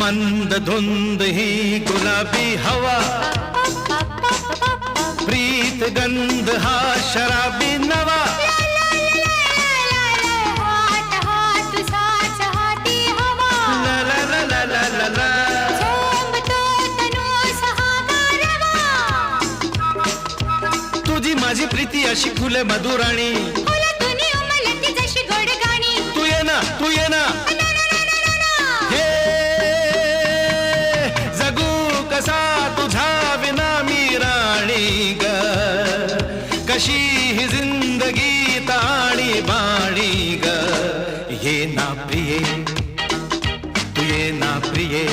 मंद धुंद ही गुलाबी हवा, प्रीत गंध हा शराबी नवा, ला ला ला ला ला ला ला. तुझी माझी प्रीती अशी फुले मधुराणी, तू ये ना तू ये ना. हे जगू कसा तुझा विना मी राणी ग, कशी ही जिंदगी ताणी बाणी ग. ये ना प्रिये तू ये ना प्रिये.